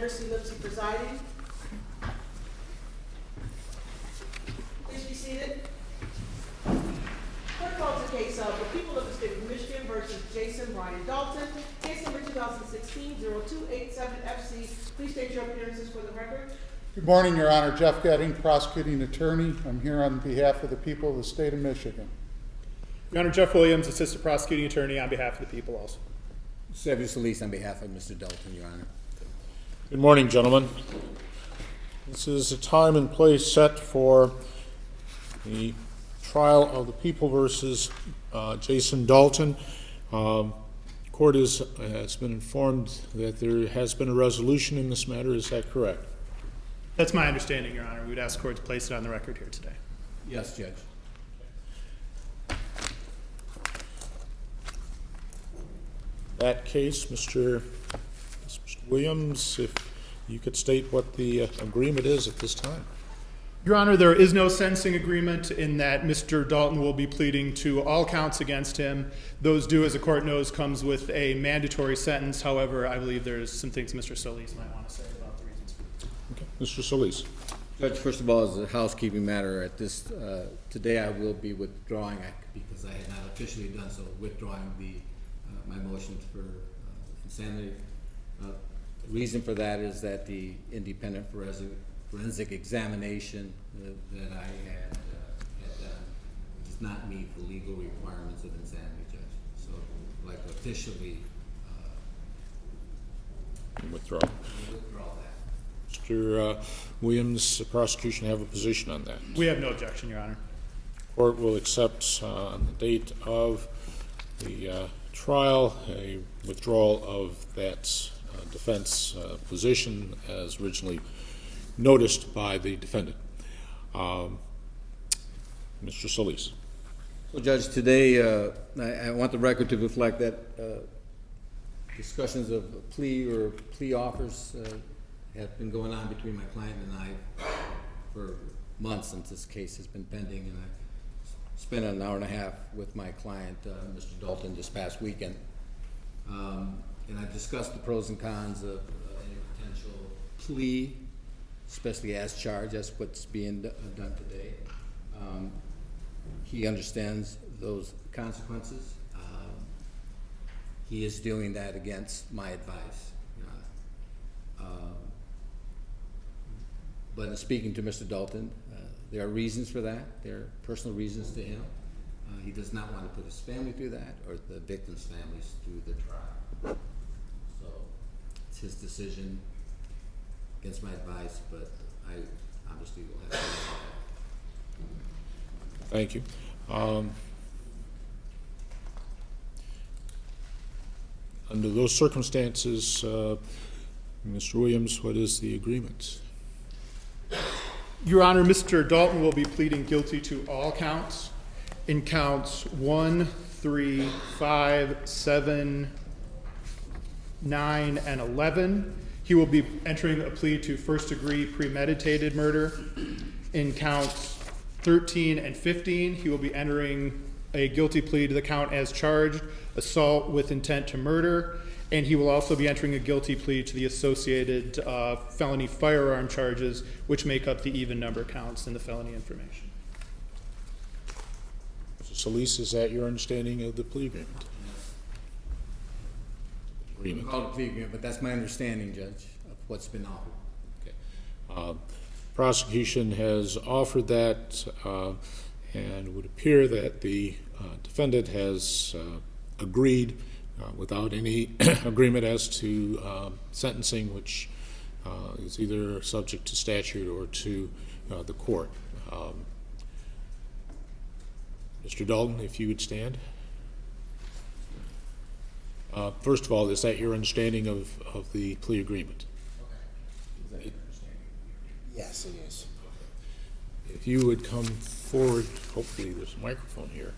Andrew C. Lipsy presiding. Please be seated. Clerk calls the case of the people of the state of Michigan versus Jason Dalton, case number 2016-0287 FC. Please state your appearances for the record. Good morning, Your Honor. Jeff Getting, prosecuting attorney. I'm here on behalf of the people of the state of Michigan. Your Honor, Jeff Williams, assistant prosecuting attorney on behalf of the people also. Service Solis on behalf of Mr. Dalton, Your Honor. Good morning, gentlemen. This is a time and place set for the trial of the people versus Jason Dalton. Court has been informed that there has been a resolution in this matter. Is that correct? That's my understanding, Your Honor. We would ask the court to place it on the record here today. Yes, Judge. That case, Mr. Williams, if you could state what the agreement is at this time. Your Honor, there is no sentencing agreement in that Mr. Dalton will be pleading to all counts against him. Those due, as the court knows, comes with a mandatory sentence. However, I believe there's some things Mr. Solis might want to say about the reasons. Okay. Mr. Solis. Judge, first of all, as a housekeeping matter, at this today I will be withdrawing because I had not officially done so, withdrawing my motion for insanity. The reason for that is that the independent forensic examination that I had done does not meet the legal requirements of insanity, Judge. So I'd like to officially Withdraw. withdraw that. Mr. Williams, the prosecution have a position on that. We have no objection, Your Honor. Court will accept on the date of the trial a withdrawal of that defense position as originally noticed by the defendant. Mr. Solis. So, Judge, today I want the record to reflect that discussions of plea offers have been going on between my client and I for months since this case has been pending, and I spent an hour and a half with my client, Mr. Dalton, this past weekend. And I discussed the pros and cons of any potential plea, especially as charged. That's what's being done today. He understands those consequences. He is doing that against my advice. But in speaking to Mr. Dalton, there are reasons for that. There are personal reasons to him. He does not want to put his family through that or the victims' families through the trial. So it's his decision against my advice, but I obviously will have to do that. Thank you. Under those circumstances, Mr. Williams, what is the agreement? Your Honor, Mr. Dalton will be pleading guilty to all counts. In counts 1, 3, 5, 7, 9, and 11, he will be entering a plea to first-degree premeditated murder. In counts 13 and 15, he will be entering a guilty plea to the count as charged, assault with intent to murder, and he will also be entering a guilty plea to the associated felony firearm charges, which make up the even number counts in the felony information. Mr. Solis, is that your understanding of the plea agreement? We can call it a plea agreement, but that's my understanding, Judge, of what's been offered. Okay. Prosecution has offered that, and it would appear that the defendant has agreed without any agreement as to sentencing, which is either subject to statute or to the court. Mr. Dalton, if you would stand. First of all, is that your understanding of the plea agreement? Okay. Yes, it is. If you would come forward, hopefully there's a microphone here.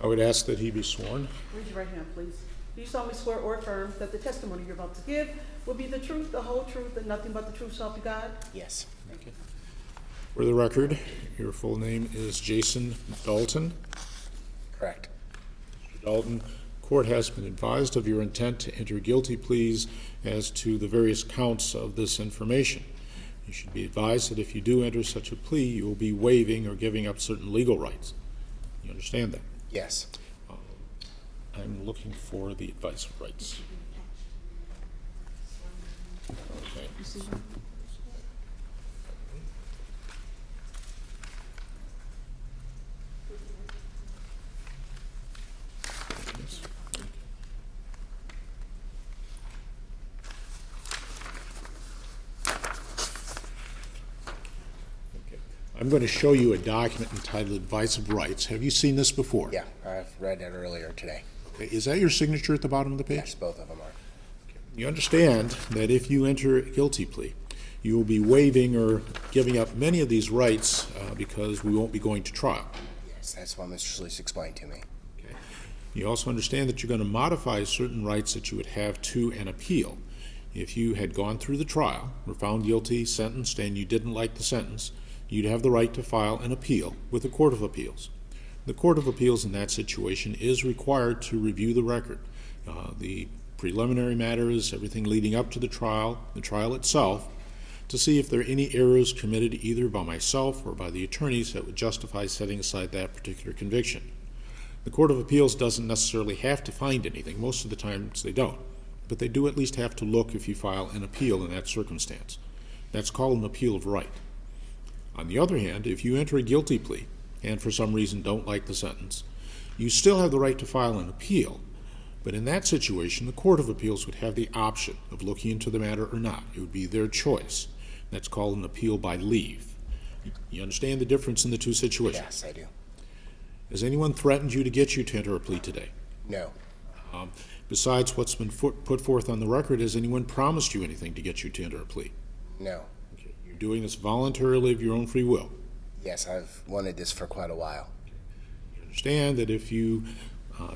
I would ask that he be sworn. Raise your right hand, please. Do you solemnly swear or affirm that the testimony you're about to give will be the truth, the whole truth, and nothing but the truth, so help you God? Yes. Thank you. For the record, your full name is Jason Dalton. Correct. Mr. Dalton, court has been advised of your intent to enter guilty pleas as to the various counts of this information. You should be advised that if you do enter such a plea, you will be waiving or giving up certain legal rights. You understand that? Yes. I'm looking for the advice of rights. Okay. I'm going to show you a document entitled Advice of Rights. Have you seen this before? Yeah, I've read it earlier today. Is that your signature at the bottom of the page? Yes, both of them are. You understand that if you enter a guilty plea, you will be waiving or giving up many of these rights because we won't be going to trial. Yes, that's what Mr. Schlise explained to me. Okay. You also understand that you're going to modify certain rights that you would have to an appeal. If you had gone through the trial, were found guilty, sentenced, and you didn't like the sentence, you'd have the right to file an appeal with the Court of Appeals. The Court of Appeals in that situation is required to review the record. The preliminary matters, everything leading up to the trial itself, to see if there are any errors committed either by myself or by the attorneys that would justify setting aside that particular conviction. The Court of Appeals doesn't necessarily have to find anything. Most of the times they don't. But they do at least have to look if you file an appeal in that circumstance. That's called an appeal of right. On the other hand, if you enter a guilty plea and for some reason don't like the sentence, you still have the right to file an appeal. But in that situation, the Court of Appeals would have the option of looking into the matter or not. It would be their choice. That's called an appeal by leave. You understand the difference in the two situations? Yes, I do. Has anyone threatened you to get you to enter a plea today? No. Besides what's been put forth on the record, has anyone promised you anything to get you to enter a plea? No. Okay. You're doing this voluntarily of your own free will. Yes, I've wanted this for quite a while. You understand that if you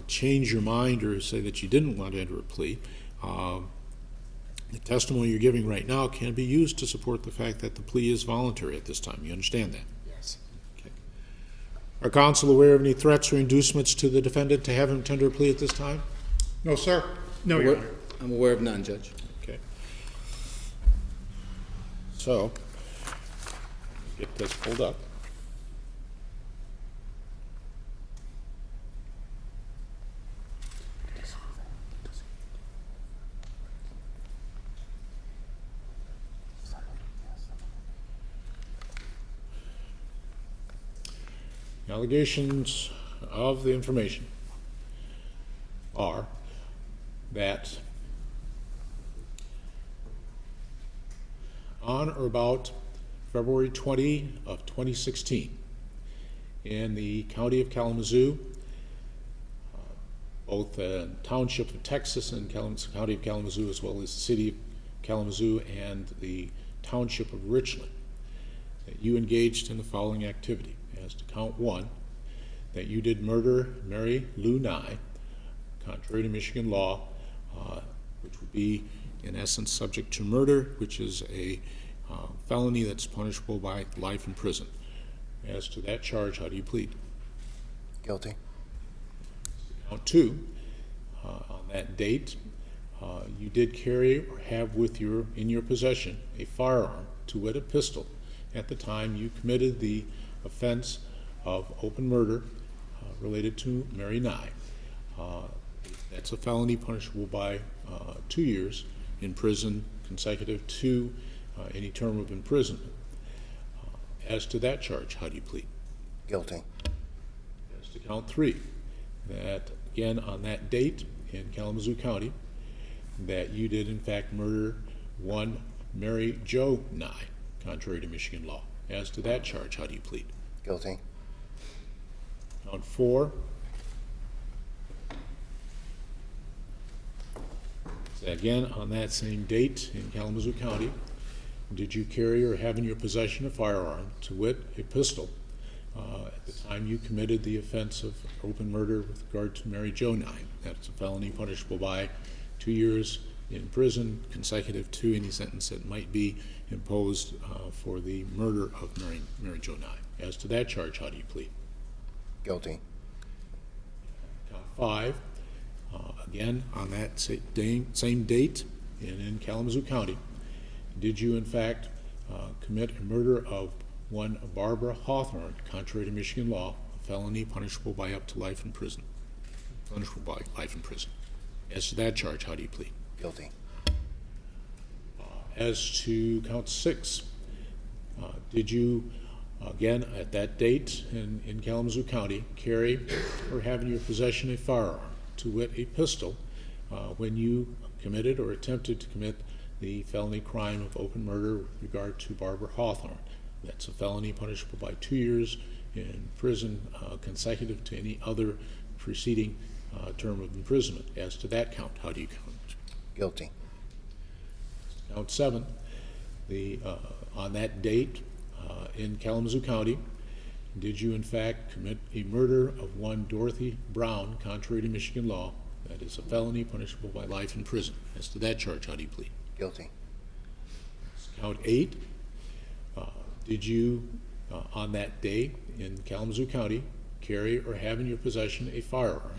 change your mind or say that you didn't want to enter a plea, the testimony you're giving right now can be used to support the fact that the plea is voluntary at this time. You understand that? Yes. Okay. Are counsel aware of any threats or inducements to the defendant to have him tender a plea at this time? No, sir. No, Your Honor. I'm aware of none, Judge. Okay. So, get this pulled up. Allegations of the information are that on or about February 20 of 2016 in the county of Kalamazoo, both the township of Texas and county of Kalamazoo, as well as the city of Kalamazoo and the township of Richland, that you engaged in the following activity. As to count one, that you did murder Mary Lou Nye, contrary to Michigan law, which would be in essence subject to murder, which is a felony that's punishable by life in prison. As to that charge, how do you plead? Guilty. Count two, on that date, you did carry or have in your possession a firearm, to wit a pistol, at the time you committed the offense of open murder related to Mary Nye. That's a felony punishable by 2 years in prison consecutive to any term of imprisonment. As to that charge, how do you plead? Guilty. As to count three, that again on that date in Kalamazoo County, that you did in fact murder one Mary Jo Nye, contrary to Michigan law. As to that charge, how do you plead? Guilty. Count four. Again, on that same date in Kalamazoo County, did you carry or have in your possession a firearm, to wit a pistol, at the time you committed the offense of open murder with regard to Mary Jo Nye? That's a felony punishable by 2 years in prison consecutive to any sentence that might be imposed for the murder of Mary Jo Nye. As to that charge, how do you plead? Guilty. Count 5, again, on that same date in Kalamazoo County, did you in fact commit a murder of one Barbara Hawthorne, contrary to Michigan law, a felony punishable by up to life in prison? Punishable by life in prison. As to that charge, how do you plead? Guilty. As to count 6, did you, again, at that date in Kalamazoo County, carry or have in your possession a firearm, to wit, a pistol, when you committed or attempted to commit the felony crime of open murder with regard to Barbara Hawthorne? That's a felony punishable by 2 years in prison consecutive to any other preceding term of imprisonment. As to that count, how do you count? Guilty. Count 7, on that date in Kalamazoo County, did you in fact commit a murder of one Dorothy Brown, contrary to Michigan law? That is a felony punishable by life in prison. As to that charge, how do you plead? Guilty. Count 8, did you on that day in Kalamazoo County carry or have in your possession a firearm,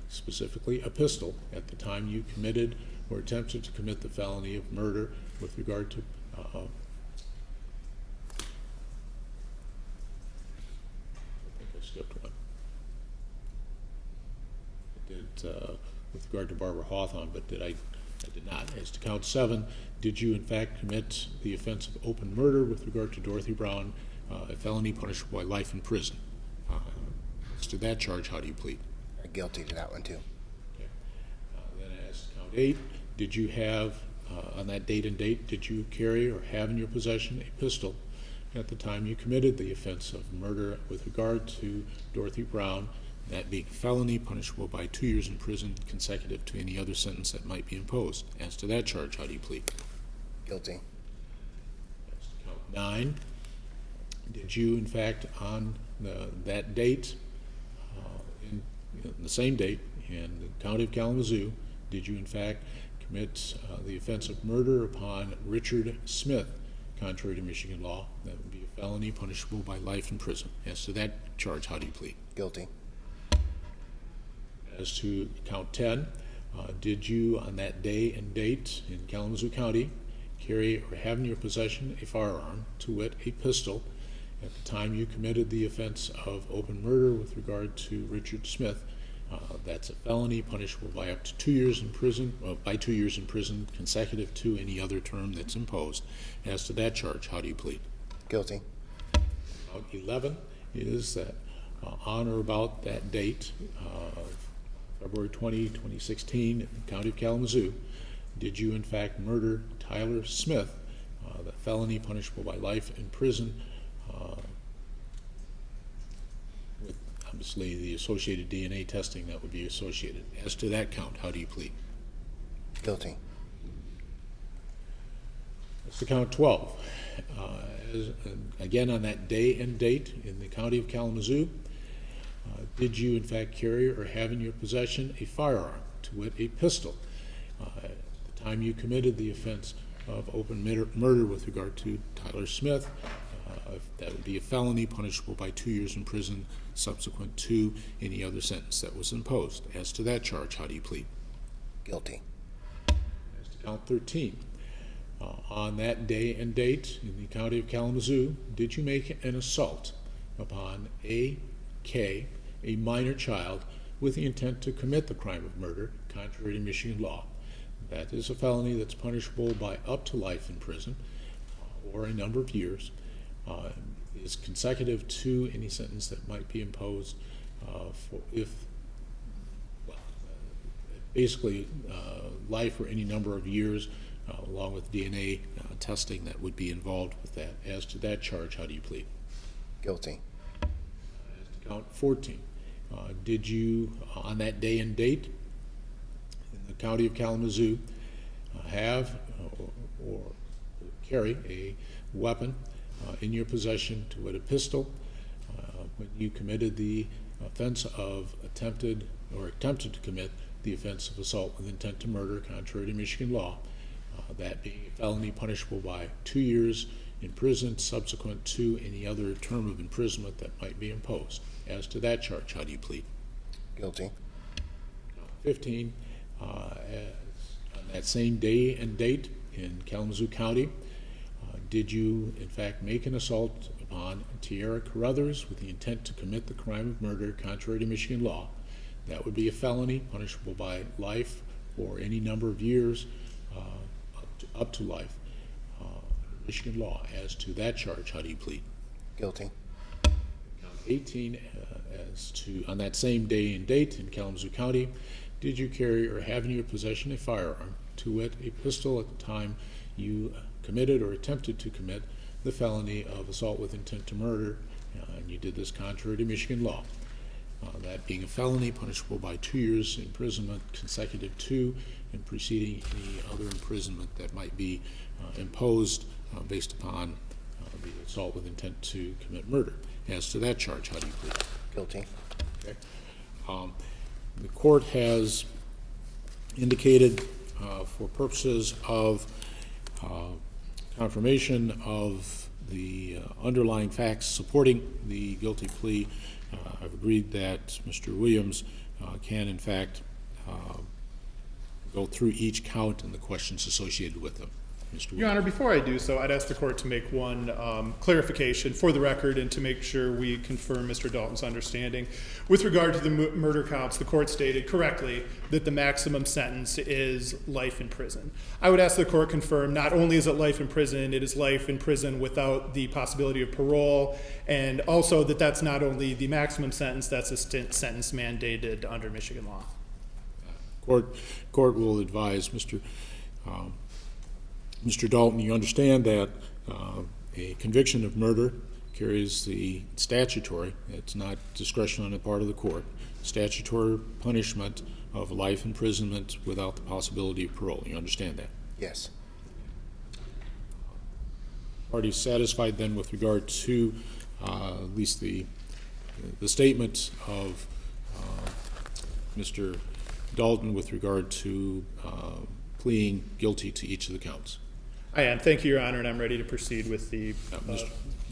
specifically a pistol, at the time you committed or attempted to commit the felony of murder with regard to I think I skipped one. I did with regard to Barbara Hawthorne, but I did not. As to count 7, did you in fact commit the offense of open murder with regard to Dorothy Brown, a felony punishable by life in prison? As to that charge, how do you plead? Guilty to that one too. Okay. Then as to count 8, did you have, on that date and date, did you carry or have in your possession a pistol at the time you committed the offense of murder with regard to Dorothy Brown, that being a felony punishable by 2 years in prison consecutive to any other sentence that might be imposed? As to that charge, how do you plead? Guilty. As to count 9, did you in fact on that date, in the same date in the county of Kalamazoo, did you in fact commit the offense of murder upon Richard Smith, contrary to Michigan law? That would be a felony punishable by life in prison. As to that charge, how do you plead? Guilty. As to count 10, did you on that day and date in Kalamazoo County carry or have in your possession a firearm, to wit, a pistol, at the time you committed the offense of open murder with regard to Richard Smith? That's a felony punishable by up to 2 years in prison, by 2 years in prison consecutive to any other term that's imposed. As to that charge, how do you plead? Guilty. 11 is that on or about that date, February 20, 2016, in the county of Kalamazoo, did you in fact murder Tyler Smith, the felony punishable by life in prison, with obviously the associated DNA testing that would be associated? As to that count, how do you plead? Guilty. As to count 12, again on that day and date in the county of Kalamazoo, did you in fact carry or have in your possession a firearm, to wit, a pistol, at the time you committed the offense of open murder with regard to Tyler Smith? That would be a felony punishable by 2 years in prison subsequent to any other sentence that was imposed. As to that charge, how do you plead? Guilty. As to count 13, on that day and date in the county of Kalamazoo, did you make an assault upon A.K., a minor child, with the intent to commit the crime of murder, contrary to Michigan law? That is a felony that's punishable by up to life in prison or a number of years, is consecutive to any sentence that might be imposed basically life or any number of years, along with DNA testing that would be involved with that. As to that charge, how do you plead? Guilty. As to count 14, did you, on that day and date in the county of Kalamazoo, have or carry a weapon in your possession, to wit, a pistol, when you committed the offense of attempted to commit the offense of assault with intent to murder contrary to Michigan law, that being a felony punishable by 2 years in prison subsequent to any other term of imprisonment that might be imposed. As to that charge, how do you plead? Guilty. 15, on that same day and date in Kalamazoo County, did you in fact make an assault upon Tierra Carruthers with the intent to commit the crime of murder contrary to Michigan law? That would be a felony punishable by life or any number of years up to life. Michigan law. As to that charge, how do you plead? Guilty. 18, as to on that same day and date in Kalamazoo County, did you carry or have in your possession a firearm, to wit, a pistol, at the time you committed or attempted to commit the felony of assault with intent to murder, and you did this contrary to Michigan law? That being a felony punishable by 2 years imprisonment consecutive to and preceding any other imprisonment that might be imposed based upon the assault with intent to commit murder. As to that charge, how do you plead? Guilty. Okay. The court has indicated for purposes of confirmation of the underlying facts supporting the guilty plea, I've agreed that Mr. Williams can in fact go through each count and the questions associated with them. Mr. Your Honor, before I do so, I'd ask the court to make one clarification for the record and to make sure we confirm Mr. Dalton's understanding. With regard to the murder counts, the court stated correctly that the maximum sentence is life in prison. I would ask the court confirm not only is it life in prison, it is life in prison without the possibility of parole, and also that that's not only the maximum sentence, that's a sentence mandated under Michigan law. Court will advise Mr. Dalton, you understand that a conviction of murder carries the statutory, it's not discretion on the part of the court, statutory punishment of life imprisonment without the possibility of parole. You understand that? Yes. Are you satisfied then with regard to at least the statement of Mr. Dalton with regard to pleading guilty to each of the counts? I am. Thank you, Your Honor, and I'm ready to proceed with the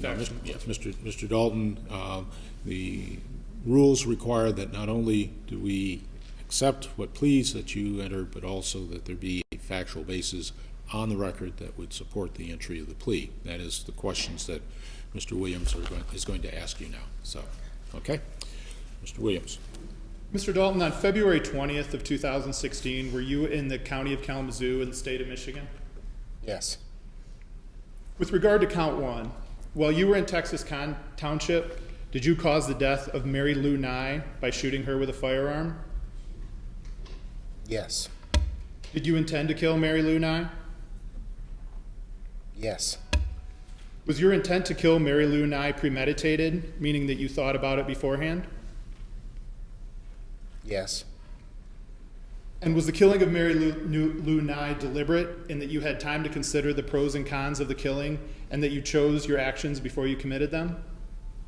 Mr. Dalton, the rules require that not only do we accept what pleas that you entered, but also that there be a factual basis on the record that would support the entry of the plea. That is the questions that Mr. Williams is going to ask you now. So, okay? Mr. Williams. Mr. Dalton, on February 20th of 2016, were you in the county of Kalamazoo in the state of Michigan? Yes. With regard to count 1, while you were in Texas Township, did you cause the death of Mary Lou Nye by shooting her with a firearm? Yes. Did you intend to kill Mary Lou Nye? Yes. Was your intent to kill Mary Lou Nye premeditated, meaning that you thought about it beforehand? Yes. And was the killing of Mary Lou Nye deliberate in that you had time to consider the pros and cons of the killing and that you chose your actions before you committed them?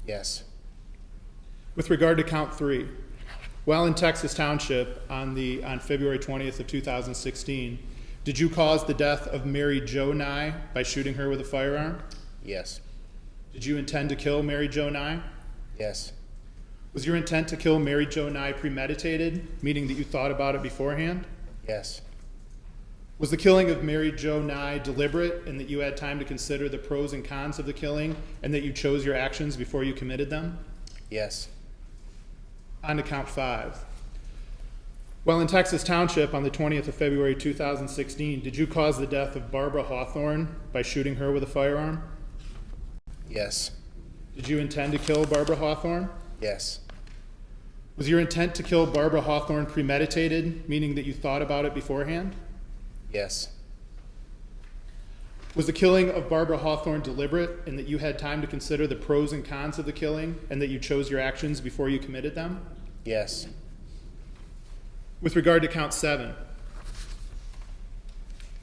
Yes. With regard to count 3, while in Texas Township on February 20th of 2016, did you cause the death of Mary Jo Nye by shooting her with a firearm? Yes. Did you intend to kill Mary Jo Nye? Yes. Was your intent to kill Mary Jo Nye premeditated, meaning that you thought about it beforehand? Yes. Was the killing of Mary Jo Nye deliberate in that you had time to consider the pros and cons of the killing and that you chose your actions before you committed them? Yes. On to count 5. While in Texas Township on the 20th of February 2016, did you cause the death of Barbara Hawthorne by shooting her with a firearm? Yes. Did you intend to kill Barbara Hawthorne? Yes. Was your intent to kill Barbara Hawthorne premeditated, meaning that you thought about it beforehand? Yes. Was the killing of Barbara Hawthorne deliberate in that you had time to consider the pros and cons of the killing and that you chose your actions before you committed them? Yes. With regard to count 7,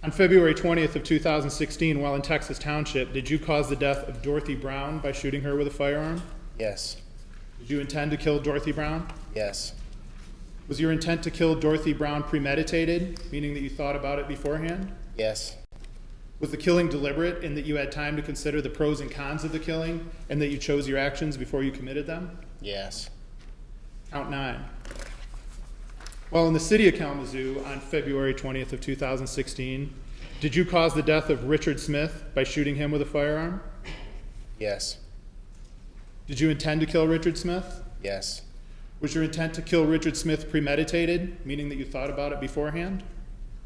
on February 20th of 2016, while in Texas Township, did you cause the death of Dorothy Brown by shooting her with a firearm? Yes. Did you intend to kill Dorothy Brown? Yes. Was your intent to kill Dorothy Brown premeditated, meaning that you thought about it beforehand? Yes. Was the killing deliberate in that you had time to consider the pros and cons of the killing and that you chose your actions before you committed them? Yes. Count 9. While in the city of Kalamazoo on February 20th of 2016, did you cause the death of Richard Smith by shooting him with a firearm? Yes. Did you intend to kill Richard Smith? Yes. Was your intent to kill Richard Smith premeditated, meaning that you thought about it beforehand?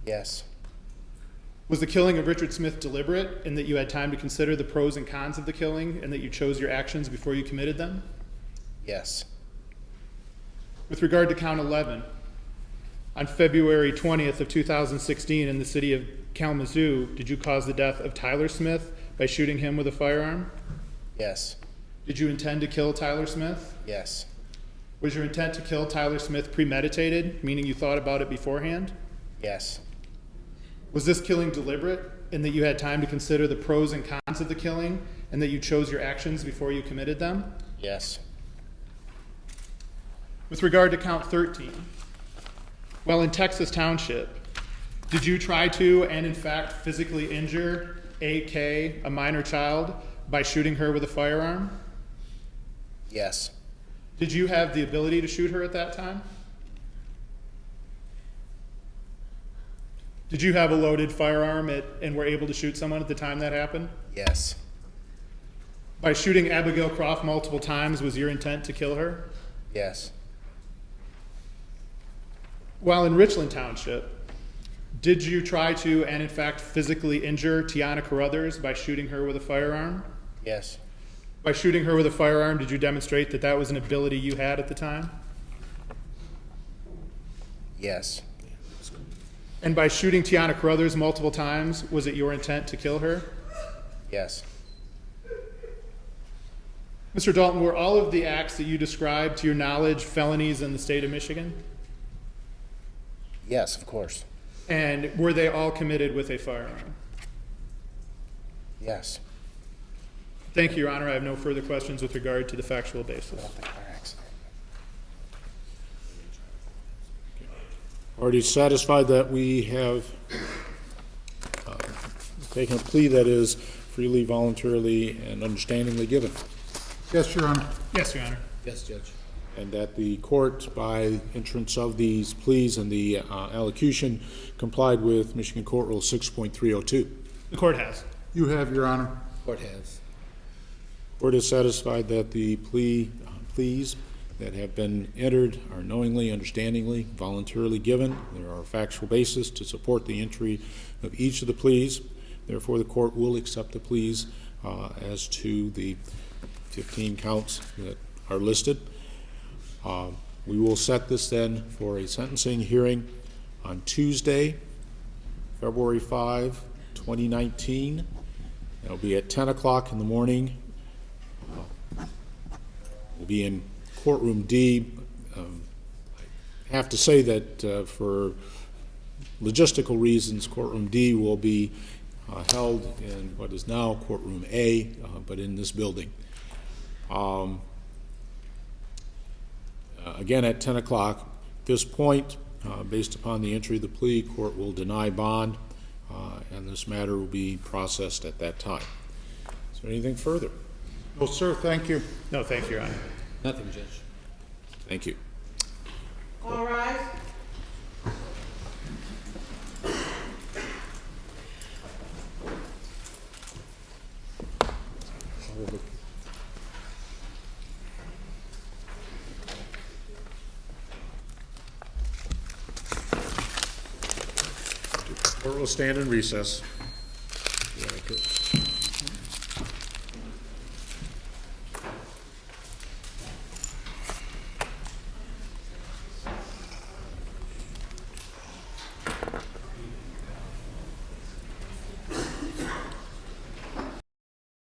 Yes. Was the killing of Richard Smith deliberate in that you had time to consider the pros and cons of the killing and that you chose your actions before you committed them? Yes. With regard to count 11, on February 20th of 2016 in the city of Kalamazoo, did you cause the death of Tyler Smith by shooting him with a firearm? Yes. Did you intend to kill Tyler Smith? Yes. Was your intent to kill Tyler Smith premeditated, meaning you thought about it beforehand? Yes. Was this killing deliberate in that you had time to consider the pros and cons of the killing and that you chose your actions before you committed them? Yes. With regard to count 13, while in Texas Township, did you try to and in fact physically injure A.K., a minor child, by shooting her with a firearm? Yes. Did you have the ability to shoot her at that time? Did you have a loaded firearm and were able to shoot someone at the time that happened? Yes. By shooting Abigail Croft multiple times, was your intent to kill her? Yes. While in Richland Township, did you try to and in fact physically injure Tiana Carruthers by shooting her with a firearm? Yes. By shooting her with a firearm, did you demonstrate that that was an ability you had at the time? Yes. And by shooting Tiana Carruthers multiple times, was it your intent to kill her? Yes. Mr. Dalton, were all of the acts that you described, to your knowledge, felonies in the state of Michigan? Yes, of course. And were they all committed with a firearm? Yes. Thank you, Your Honor. I have no further questions with regard to the factual basis. Already satisfied that we have taken a plea that is freely, voluntarily, and understandingly given, Yes, Your Honor. Yes, Your Honor. Yes, Judge. and that the court, by entrance of these pleas and the allocution, complied with Michigan Court Rule 6.302. The court has. You have, Your Honor. Court has. Court is satisfied that the pleas that have been entered are knowingly, understandingly, voluntarily given. There are factual basis to support the entry of each of the pleas. Therefore, the court will accept the pleas as to the 15 counts that are listed. We will set this then for a sentencing hearing on Tuesday, February 5, 2019. It'll be at 10 o'clock in the morning. We'll be in courtroom D. I have to say that for logistical reasons, courtroom D will be held in what is now courtroom A, but in this building. Again, at 10 o'clock. At this point, based upon the entry of the plea, court will deny bond, and this matter will be processed at that time. Is there anything further? No, sir, thank you. No, thank you, Your Honor. Nothing, Judge. Thank you. All rise. Court will stand in recess. Yeah, I could.